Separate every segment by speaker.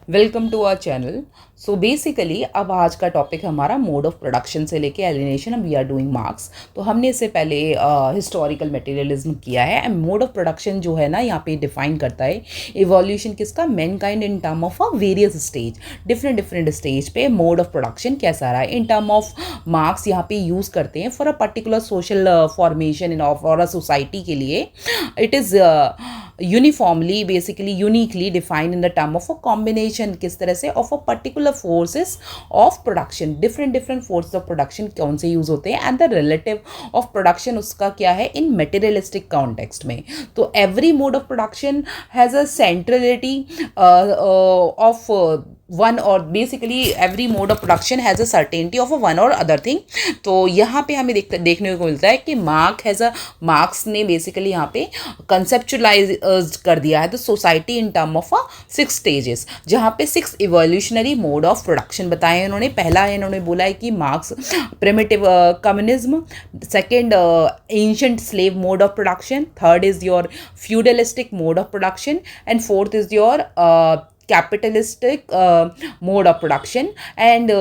Speaker 1: Welcome to our channel. So basically अब आज का टॉपिक हमारा मोड ऑफ प्रोडक्शन से लेके alienation, we are doing Marx. तो हमने इससे पहले हिस्टोरिकल मटेरियलिज्म किया है एंड मोड ऑफ प्रोडक्शन जो है ना यहाँ पे डिफाइन करता है इवोल्यूशन किसका, Mankind in term of a various stage, different different stage पे मोड ऑफ प्रोडक्शन कैसा रहा है। इन टर्म ऑफ मार्क्स यहाँ पे यूज़ करते हैं for a particular social formation in of और अ सोसाइटी के लिए। It is uniformly basically uniquely defined in the term of a combination, किस तरह से, of a particular forces of production. Different different force of production कौन से use होते हैं and the relative of production उसका क्या है इन मटेरियलिस्टिक कॉन्टेक्स्ट में। तो every mode of production has a centrality of one, और basically every mode of production has a certainty of a one और अदर थिंग। तो यहाँ पे हमें देखने को मिलता है कि मार्क्स ने बेसिकली यहाँ पे कंसेप्चुलाइज कर दिया है the society in term of a 6 stages, जहाँ पे 6 इवोल्यूशनरी मोड ऑफ प्रोडक्शन बताए हैं इन्होंने। पहला है, इन्होंने बोला है कि Marx primitive communism, second ancient slave mode of production, third is your feudalistic mode of production and fourth is your capitalistic mode of production. And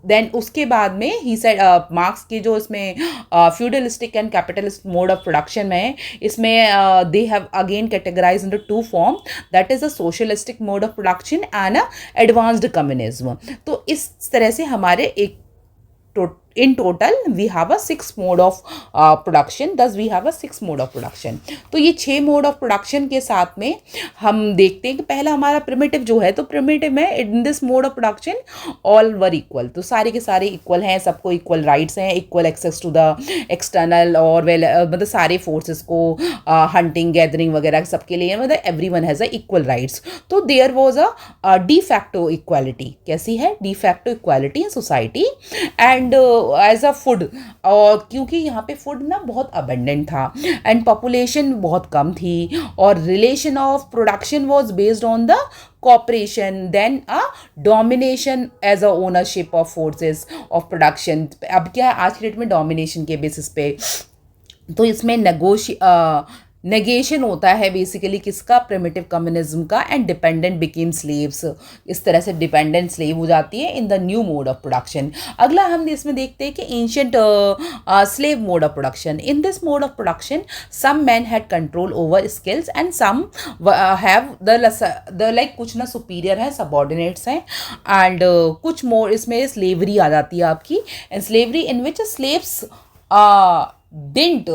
Speaker 1: then उसके बाद में ही सेड मार्क्स के जो इसमें feudalistic and capitalist mode of production में है, इसमें they have again categorise in the two form, that is a socialistic mode of production and a advanced communism. तो इस तरह से हमारे एक in total we have a 6 mode of production, thus we have a 6 mode of production। तो ये 6 mode of production के साथ में हम देखते हैं कि पहला हमारा प्रिमिटिव जो है, तो प्रिमिटिव में in this mode of production all were equal, तो सारे के सारे इक्वल हैं, सबको इक्वल राइट्स हैं, equal access to the external और वेल मतलब सारे फोर्सेस को हंटिंग गैदरिंग वगैरह सबके लिए मतलब every one has a equal rights. तो there was a de facto equality, कैसी है de facto equality in society and as a food, और क्योंकि यहाँ पे फूड ना बहुत अबेंडेंट था एंड पॉपुलेशन बहुत कम थी और relation of production was based on the cooperation, then a domination as a ownership of forces of production. अब क्या है आज की डेट में डोमिनेशन के बेसिस पे, तो इसमें नेगेशन होता है बेसिकली किसका, प्रिमिटिव कम्युनिज्म का, एंड डिपेंडेंट बिकेम स्लेव्स। इस तरह से डिपेंडेंट स्लेव हो जाती है in the new mode of production. अगला हम इसमें देखते हैं कि ancient slave mode of production. In this mode of production some man had control over skills and some have the like कुछ ना सुपीरियर है, सबॉर्डिनेट्स हैं, एंड कुछ मोर इसमें स्लेवरी आ जाती है आपकी, and slavery in which slaves didn't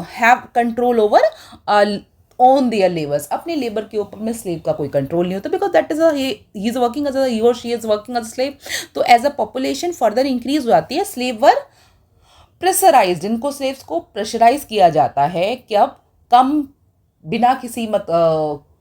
Speaker 1: have control over own their labors। अपने लेबर के ऊपर में स्लेव का कोई कंट्रोल नहीं होता, because that is he is working as he और she is working as slave. तो as a population further increase हो जाती है, स्लेव वर प्रेशराइज्ड, इनको स्लेव्स को प्रेशराइज किया जाता है कि अब कम बिना किसी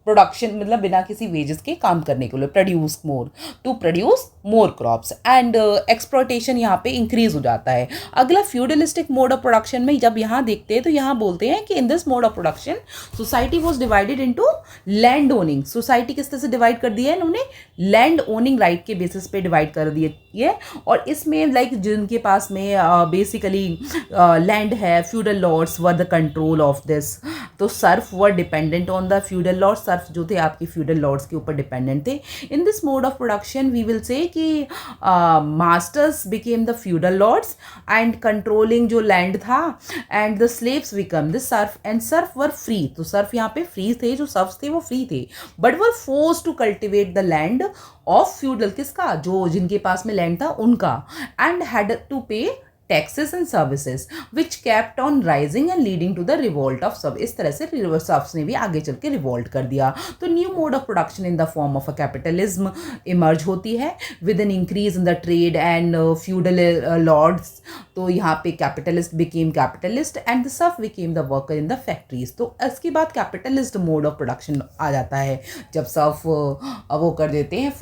Speaker 1: प्रोडक्शन मतलब बिना किसी वेजेस के काम करने के लिए, produce more to produce more crops and exploitation यहाँ पे इंक्रीज हो जाता है। अगला फ्यूडलिस्टिक मोड ऑफ प्रोडक्शन में जब यहाँ देखते हैं तो यहाँ बोलते हैं कि in this mode of production society was divided into land owning. Society किस तरह से डिवाइड कर दिया है इन्होंने, लैंड ओनिंग राइट के बेसिस पे डिवाइड कर दिए है, और इसमें लाइक जिनके पास में बेसिकली लैंड है, feudal lords were the control of this. तो serf were dependent on the feudal lords, serf जो थे आपके फ्यूडल लॉर्ड्स के ऊपर डिपेंडेंट थे। In this mode of production we will say कि masters became the feudal lords and controlling जो land था, and the slaves become the serf and serf were free. तो सर्फ यहाँ पे फ्री थे, जो सर्फ्स थे वो फ्री थे, but were force to cultivate the land of feudal, किसका, जो जिनके पास में लैंड था उनका, and had to pay taxes and services which kept on rising and leading to the revolt of सब। इस तरह से सर्फ्स ने भी आगे चल के रिवोल्ट कर दिया। तो new mode of production in the form of a capitalism emerge होती है with an increase in the trade and feudal lords. तो यहाँ पे capitalist became capitalist and the Surf became the worker in the factories. तो इसके बाद capitalist mode of production आ जाता है, जब सर्फ वो कर देते हैं,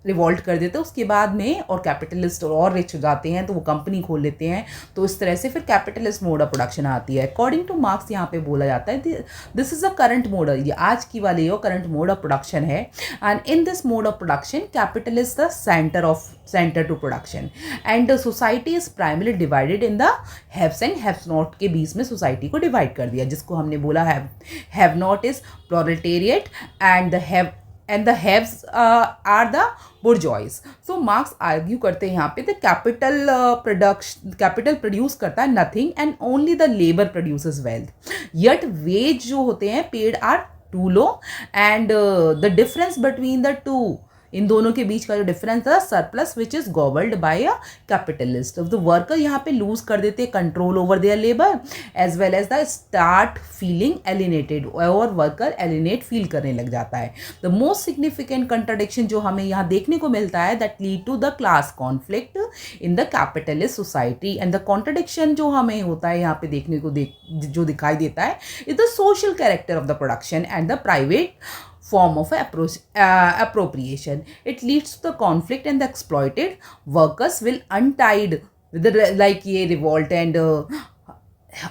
Speaker 1: रिवॉल्ट कर देते हैं उसके बाद में, और कैपिटलिस्ट और रिच हो जाते हैं तो वो कंपनी खोल लेते हैं। तो इस तरह से फिर कैपिटलिस्ट मोड ऑफ प्रोडक्शन आती है। अकॉर्डिंग टू मार्क्स यहाँ पे बोला जाता है this is a current mode, ये आज की वाली ये करंट मोड ऑफ प्रोडक्शन है, and in this mode of production capital is the centre to production and society is primary divided in the haves and haves not के बीच में society को डिवाइड कर दिया, जिसको हमने बोला have not is proletariat and the have and the haves are the bourgeois. So Marx argue करते हैं यहाँ पे द कैपिटल प्रोड्यूस करता है nothing and only the labour produces wealth. Yet wage जो होते हैं paid are too low and the difference between the two, इन दोनों के बीच का जो डिफरेंस था surplus which is governed by a capitalist. The worker यहाँ पे लूज कर देते control over their labour as well as the start feeling alienated, और वर्कर एलिनेट फील करने लग जाता है. द मोस्ट सिग्निफिकेंट कंट्राडिक्शन जो हमें यहाँ देखने को मिलता है that lead to the class conflict in the capitalist society. And the contradiction जो हमें होता है यहाँ पे देखने को जो दिखाई देता है is the social character of the production and the private form of appropriation. It leads to the conflict and the exploited workers will untied with the like ये revolt and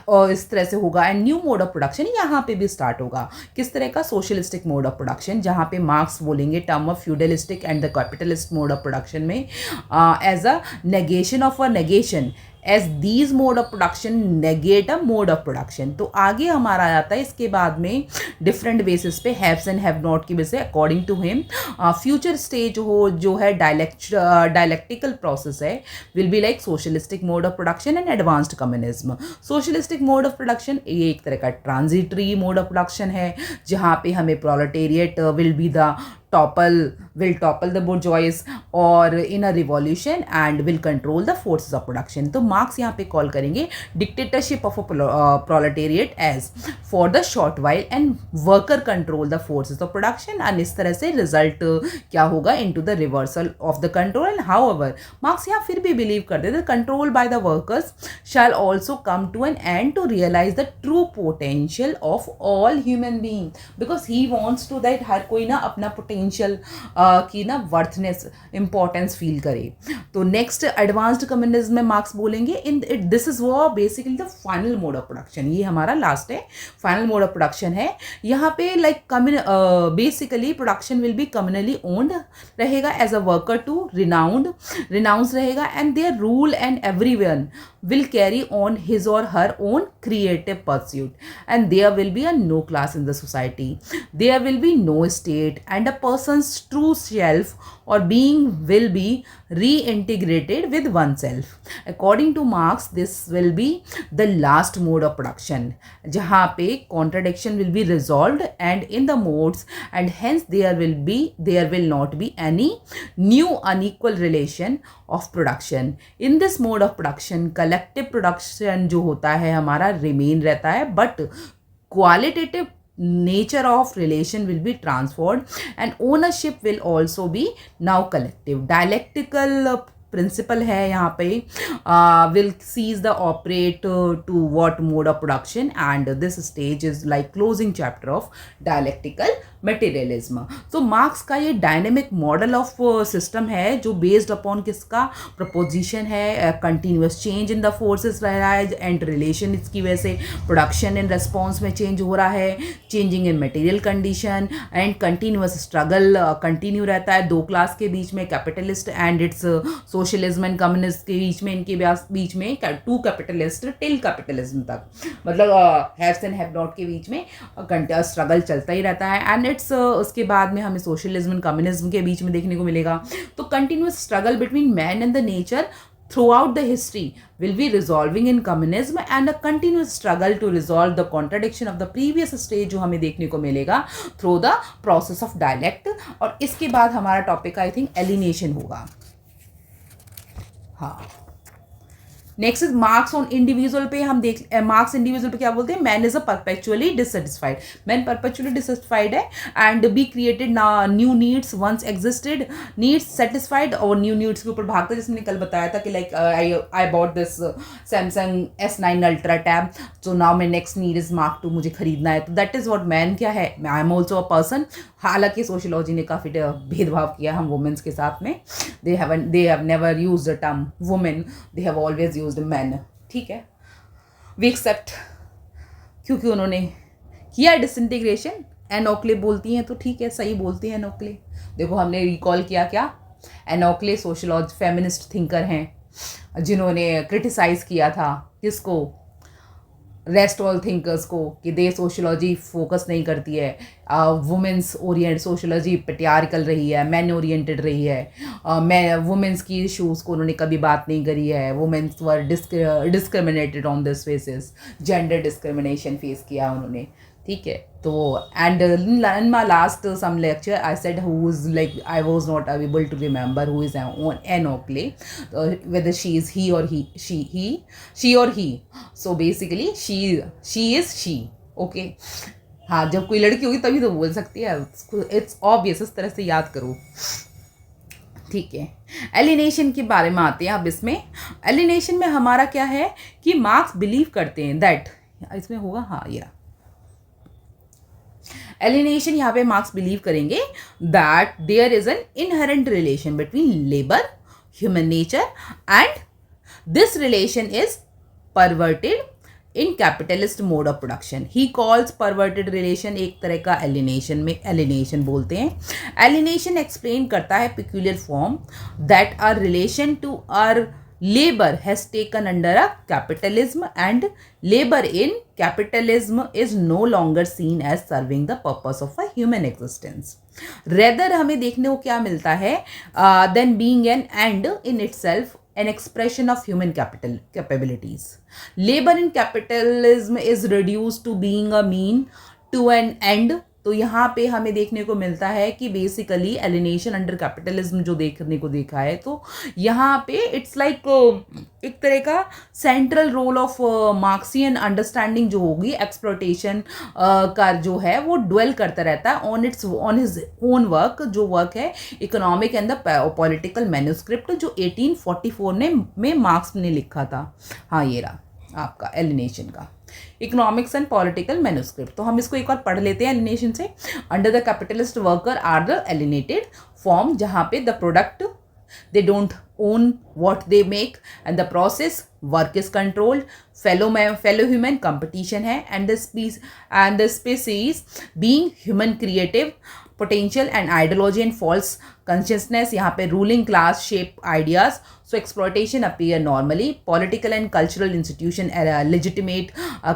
Speaker 1: और इस तरह से होगा. And new mode of production यहाँ पे भी start होगा. किस तरह का? सोशलिस्टिक मोड ऑफ प्रोडक्शन, जहाँ पे मार्क्स बोलेंगे term of feudalistic and the capitalist mode of production में as a negation of a negation, as these mode of production negate a mode of production. तो आगे हमारा आ जाता है इसके बाद में डिफरेंट बेसिस पे हैव्स एंड हैव नॉट की वजह से according to him future stage जो है डायलेक्टिकल प्रोसेस है will be like socialistic mode of production and advanced communism. Socialistic mode of production ये एक तरह का ट्रांजिटरी मोड ऑफ प्रोडक्शन है जहाँ पे हमें proletariat will be the will topple the bourgeois or in a revolution and will control the forces of production. तो marks यहाँ पे कॉल करेंगे dictatorship of a proletariat as for the short while and worker control the forces of production. and इस तरह से result क्या होगा into the reversal of the control. and however marks यहाँ फिर भी believe करते थे control by the workers shall also come to an end to realize the true potential of all human beings because he wants to that हर कोई ना अपना potential की ना वर्थनेस इंपॉर्टेंस फील करे. तो नेक्स्ट एडवांस्ड कम्युनिज्म में मार्क्स बोलेंगे in this is वो basically the final mode of production. ये हमारा लास्ट है, फाइनल मोड ऑफ प्रोडक्शन है. यहाँ पे like basically production will be communally owned रहेगा as a worker to renounce रहेगा and their rule and everyone will carry on his or her own creative pursuit and there will be a no class in the society. There will be no state and a person's true self or being will be reintegrated with oneself. According to Marx, this will be the last mode of production जहाँ पे contradiction will be resolved and in the modes and hence there will not be any new unequal relation of production. In this mode of production collective production जो होता है हमारा remain रहता है but qualitative nature of relation will be transformed and ownership will also be now collective. Dialectical principle है यहाँ पे will cease the operate to what mode of production and this stage is like closing chapter of dialectical materialism. तो marks का ये dynamic model of system है जो based upon किसका preposition है continuous change in the forces रह रहा है एंड रिलेशन इसकी वजह से प्रोडक्शन इन रेस्पॉन्स में चेंज हो रहा है, changing in material condition and continuous struggle continue रहता है दो क्लास के बीच में, capitalist and it's socialism and communist के बीच में, इनके बीच में टू कैपिटलिस्ट टिल कैपिटलिज्म तक, मतलब हैव्स एंड हैव नॉट के बीच में स्ट्रगल चलता ही रहता है एंड इट्स उसके बाद में हमें सोशलिज्म एंड कम्युनिज्म के बीच में देखने को मिलेगा. तो continuous struggle between man and the nature throughout the history will be resolving in communism and a continuous struggle to resolve the contradiction of the previous stage जो हमें देखने को मिलेगा through the process of dialect. और इसके बाद हमारा topic I think alienation होगा. हाँ, next is Marx on individual पे हम देख मार्क्स इंडिविजुअल पे क्या बोलते हैं, man is a perpetually dissatisfied, man perpetually dissatisfied है and be created new needs once existed needs satisfied और न्यू नीड्स के ऊपर भागता है. जैसे मैंने कल बताया था कि like I bought this Samsung S9 ultra tab, so now my next need is Mark 2, मुझे खरीदना है. तो दैट इज वॉट मैन क्या है, I am also a person. हालांकि सोशियोलॉजी ने काफ़ी भेदभाव किया हम वुमेन्स के साथ में, they have never used the term women, they have always used man. ठीक है, वी एक्सेप्ट क्योंकि उन्होंने किया डिसइंटीग्रेशन. एनोक्ले बोलती हैं तो ठीक है, सही बोलती हैं एनोक्ले. देखो हमने रिकॉल किया क्या, एनोक्ले सोशियोलॉजी फेमिनिस्ट थिंकर हैं जिन्होंने क्रिटिसाइज़ किया था किसको, रेस्ट ऑल थिंकर्स को कि दे सोशोलॉजी फोकस नहीं करती है, वुमेंस ओरिएंट सोशोलॉजी पेट्रियार्कल रही है, मैन ओरिएंटेड रही है, मैं वुमेंस की इश्यूज़ को उन्होंने कभी बात नहीं करी है, womens were discriminated on this basis, gender discrimination face किया उन्होंने, ठीक है। तो and in my last some lecture I said who is like I was not able to remember who is Ann Oakley, whether she is he or she or he, so basically she is she, okay। हाँ, जब कोई लड़की होगी तभी तो बोल सकती है, इट्स ऑब्वियस, इस तरह से याद करो, ठीक है। एलिनेशन के बारे में आते हैं अब। इसमें एलिनेशन में हमारा क्या है कि मार्क्स बिलीव करते हैं दैट, इसमें होगा हाँ ये एलिनेशन, यहाँ पे मार्क्स बिलीव करेंगे that there is an inherent relation between labour, human nature and this relation is perverted in capitalist mode of production. He calls perverted relation एक तरह का एलिनेशन में एलिनेशन बोलते हैं। एलिनेशन एक्सप्लेन करता है peculiar form that our relation to our labor has taken under a capitalism, and labor in capitalism is no longer seen as serving the purpose of a human existence. Rather हमें देखने को क्या मिलता है, then being an end in itself, an expression of human capabilities. Labor in capitalism is reduced to being a mean to an end. तो यहाँ पे हमें देखने को मिलता है कि बेसिकली एलिनेशन अंडर कैपिटलिज्म जो देखने को देखा है, तो यहाँ पे इट्स लाइक एक तरह का central role of Marxian understanding जो होगी एक्सप्लॉयटेशन का जो है वो ड्वेल करता रहता है ऑन हिज ओन वर्क, जो वर्क है economic and the political manuscript जो 1844 में मार्क्स ने लिखा था। हाँ, ये रहा आपका एलिनेशन का इकोनॉमिक्स एंड पॉलिटिकल मैन्यूस्क्रिप्ट। तो हम इसको एक बार पढ़ लेते हैं एलिनेशन से। Under the capitalist worker are the alienated form, जहाँ पे the product they don't own what they make and the process work is controlled, fellow human competition है, and the species being human creative potential and ideology and false consciousness, यहाँ पे ruling class shape ideas, so exploitation appear normally, political and cultural institution legitimate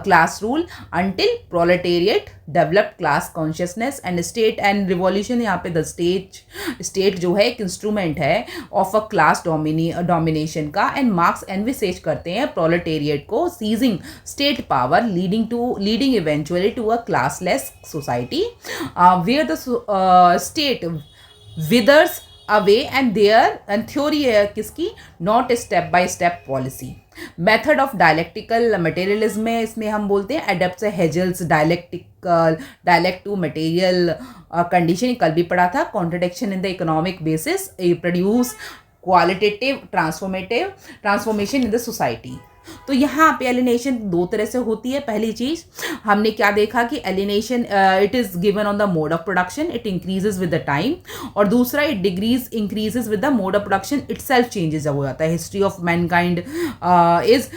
Speaker 1: class rule until proletariat developed class consciousness and state and revolution, यहाँ पे the state जो है एक instrument है of a class domination का, and Marx envisages करते हैं proletariat को seizing state power leading eventually to a classless society where the state withers away and theory है किसकी, not step by step policy. Method of dialectical materialism में इसमें हम बोलते हैं adapt Hegel's dialect to material condition, कल भी पढ़ा था। Contradiction in the economic basis produce qualitative transformation in the society. तो यहाँ पे एलिनेशन दो तरह से होती है। पहली चीज हमने क्या देखा कि alienation it is given on the mode of production, it increases with the time, और दूसरा it degrees increases with the mode of production itself changes हो जाता है। History of Mankind is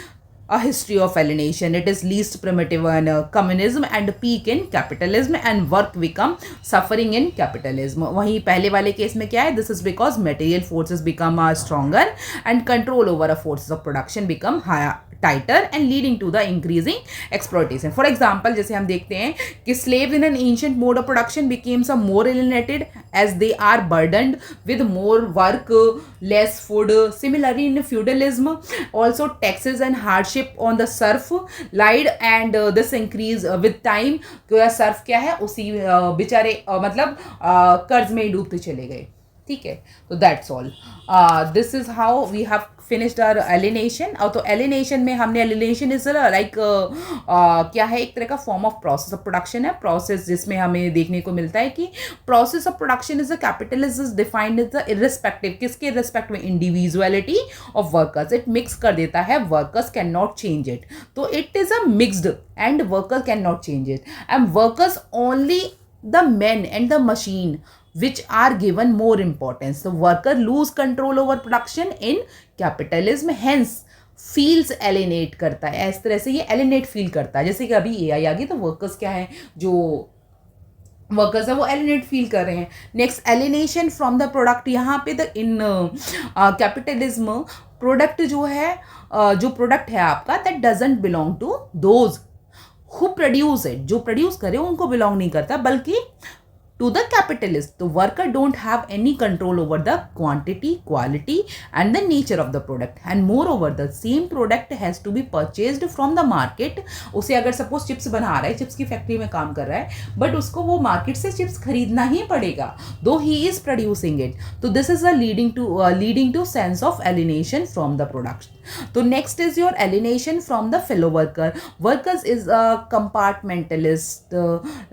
Speaker 1: a history of alienation. It is least primitive in communism and peak in capitalism, and work become suffering in capitalism. वहीं पहले वाले case में क्या है, this is because material forces become stronger and control over a forces of production become higher, tighter and leading to the increasing exploitation. For example, जैसे हम देखते हैं कि slaves in an ancient mode of production became some more alienated as they are burdened with more work, less food. Similarly, in feudalism, also taxes and hardship on the serf lied, and this increase with time. क्योंकि Surf क्या है, उसी बेचारे मतलब कर्ज में ही डूबते चले गए, ठीक है। तो that's all, this is how we have finished our alienation. और तो एलिनेशन में हमने एलिनेशन इज लाइक क्या है, एक तरह का form of process of production है, प्रोसेस जिसमें हमें देखने को मिलता है कि process of production is the capitalism is defined is the irrespective, किसके रिस्पेक्ट में, individuality of workers. It mix कर देता है, workers can not change it, तो it is a mixed and workers can not change it, and workers only the man and the machine which are given more importance. So worker lose control over production in capitalism, hence feels alienate करता है। इस तरह से ये alienate feel करता है। जैसे कि अभी AI आ गई तो वर्कर्स क्या है, जो वर्कर्स है वो एलिनेट फील कर रहे हैं। Next, alienation from the product. यहाँ पे द इन कैपिटलिज्म प्रोडक्ट जो है, जो प्रोडक्ट है आपका, that doesn't belong to those who produce it, जो प्रोड्यूस करे उनको बिलोंग नहीं करता, बल्कि to the capitalist. The worker don't have any control over the quantity, quality and the nature of the product, and moreover the same product has to be purchased from the market. उसे अगर suppose chips बना रहा है, chips की factory में काम कर रहा है, बट उसको वो मार्केट से चिप्स खरीदना ही पड़ेगा, दो ही इज प्रोड्यूसिंग इट. तो this is a leading to sense of alienation from the product. तो next is your alienation from the fellow worker. Workers is a compartmentalist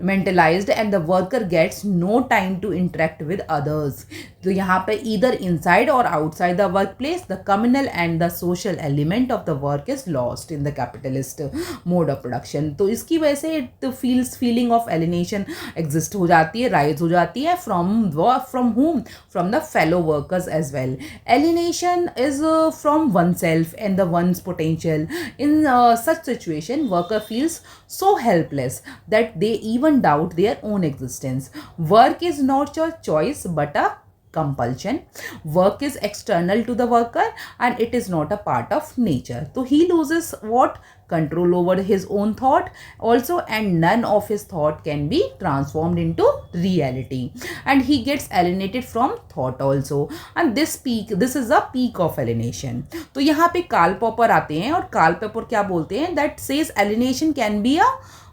Speaker 1: mentalised and the worker gets no time to interact with others. तो यहाँ पे either inside और outside the work place the communal and the social element of the work is lost in the capitalist mode of production. तो इसकी वजह से it feeling of alienation exist हो जाती है, राइज हो जाती है from whom, from the fellow workers as well. Alienation is from oneself and the one's potential. In such situation, worker feels so helpless that they even doubt their own existence. Work is not your choice but a compulsion. Work is external to the worker and it is not a part of nature. So he loses what? Control over his own thought also, and none of his thought can be transformed into reality, and he gets alienated from thought also. And this is a peak of alienation. तो यहाँ पे Karl popper आते हैं, और Karl popper क्या बोलते हैं? That says alienation can be a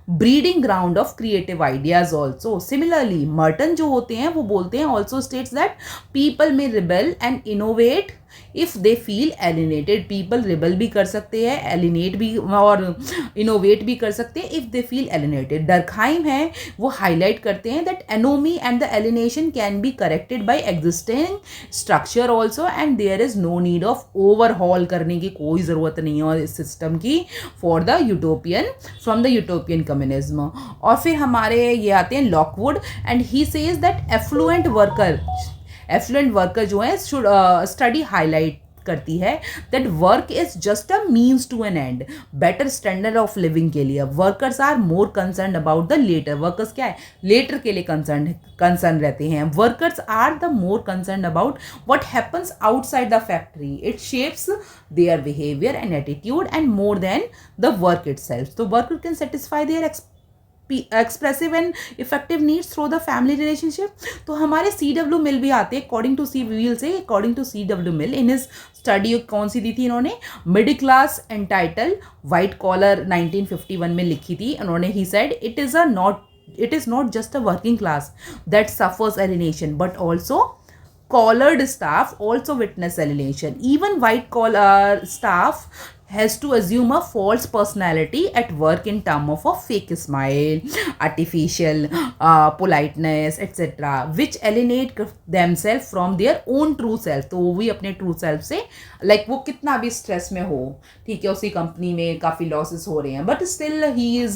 Speaker 1: breeding ground of creative ideas also. Similarly Merton जो होते हैं वो बोलते हैं, ऑल्सो स्टेट्स दैट पीपल में rebel and innovate if they feel alienated. People rebel भी कर सकते हैं, एलिनेट भी और इनोवेट भी कर सकते हैं if they feel alienated. Durkheim है वो हाईलाइट करते हैं that anomie and the alienation can be corrected by existing structure also, and there is no need of overhaul करने की कोई ज़रूरत नहीं है इस सिस्टम की for the utopian from the utopian communism. और फिर हमारे ये आते हैं Lockwood, and he says that affluent worker जो है शुड स्टडी हाईलाइट करती है that work is just a means to an end, better standard of living के लिए. Workers are more concern about the latter. Workers क्या है? Latter के लिए कंसर्न रहते हैं. Workers are the more concern about what happens outside the factory. It shapes their behaviour and attitude and more than the work itself. तो worker can satisfy their expressive and effective needs through the family relationship. तो हमारे CW मिल भी आते हैं according to CW Mill in his study. कौन सी दी थी इन्होंने? Middle class entitle white collar 1951 में लिखी थी उन्होंने. He said it is not just a working class that suffers alienation but also collared staff also witness alienation. Even white collar staff has to assume a false personality at work in term of a fake smile, artificial politeness, etc., which alienate themselves from their own true self. तो वो भी अपने true self से like वो कितना भी stress में हो, ठीक है, उसी कंपनी में काफ़ी losses हो रहे हैं, but still he is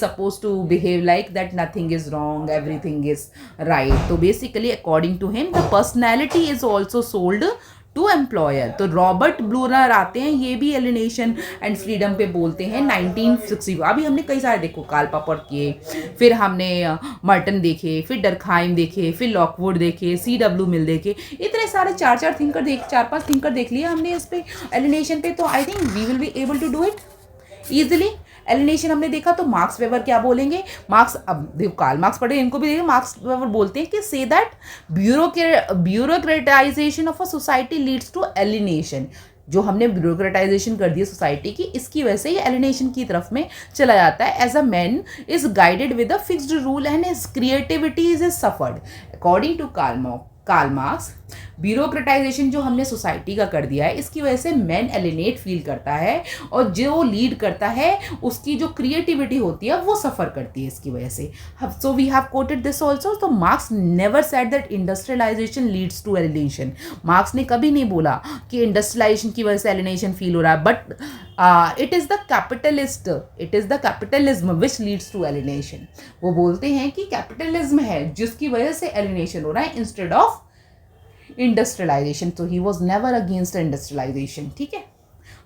Speaker 1: supposed to behave like that nothing is wrong, everything is right. तो basically according to him the personality is also sold to employer. तो रॉबर्ट ब्लूनर आते हैं, ये भी एलिनेशन एंड फ्रीडम पे बोलते हैं 1960. अभी हमने कई सारे देखो, कार्ल पॉपर किए, फिर हमने मर्टन देखे, फिर डर्कहाइम देखे, फिर लॉकवुड देखे, CW मिल देखे, इतने सारे चार पांच थिंकर देख लिए हमने इस पे एलिनेशन पे. तो I think we will be able to do it easily. Alienation हमने देखा, तो मार्क्स वेबर क्या बोलेंगे? अब देखो कार्ल मार्क्स पढ़े, इनको भी देखिए. मार्क्स वेबर बोलते हैं कि say that bureaucratisation of a society leads to alienation. जो हमने ब्यूरोक्रेटाइजेशन कर दी सोसाइटी की, इसकी वजह से ये एलिनेशन की तरफ में चला जाता है. As a man is guided with a fixed rule and his creativity is suffered. According to Karl Marx, bureaucratization जो हमने सोसाइटी का कर दिया है, इसकी वजह से मैन एलिनेट फील करता है, और जो लीड करता है उसकी जो क्रिएटिविटी होती है वो सफ़र करती है इसकी वजह से. So we have quoted this also. तो Marx never said that industrialization leads to alienation. Marx ने कभी नहीं बोला कि इंडस्ट्रियलाइजेशन की वजह से एलिनेशन फील हो रहा है, but it is the capitalism which leads to alienation. वो बोलते हैं कि कैपिटलिज्म है जिसकी वजह से एलिनेशन हो रहा है इंस्टेड ऑफ इंडस्ट्रियलाइजेशन. तो he was never against industrialization. ठीक है,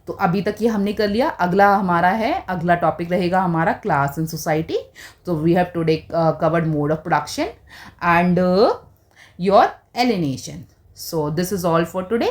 Speaker 1: तो अभी तक ये हमने कर लिया. अगला टॉपिक रहेगा हमारा class in society. So we have today covered mode of production and your alienation. So this is all for today.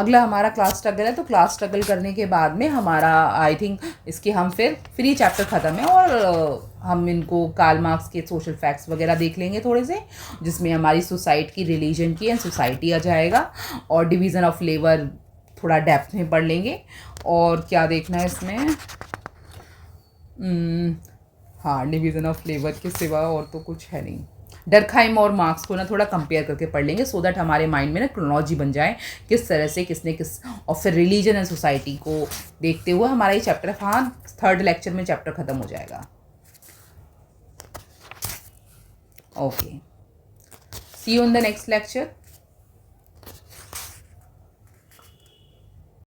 Speaker 1: अगला हमारा क्लास स्ट्रगल है, तो क्लास स्ट्रगल करने के बाद में हमारा आई थिंक इसके हम फिर फ्री चैप्टर ख़त्म है, और हम इनको कार्ल मार्क्स के सोशल फैक्ट्स वगैरह देख लेंगे थोड़े से, जिसमें हमारी सोसाइटी की, रिलीजन की एंड सोसाइटी आ जाएगा, और डिवीज़न ऑफ लेबर थोड़ा डेप्थ में पढ़ लेंगे। और क्या देखना है इसमें, हाँ, डिवीज़न ऑफ लेबर के सिवा और तो कुछ है नहीं। डरखाइम और मार्क्स को ना थोड़ा कंपेयर करके पढ़ लेंगे, सो दैट हमारे माइंड में ना क्रोनोलॉजी बन जाए, किस तरह से किसने किस, और फिर रिलीजन एंड सोसाइटी को देखते हुए हमारा ये चैप्टर, हाँ, थर्ड लेक्चर में चैप्टर ख़त्म हो जाएगा। Okay, see you in the next lecture.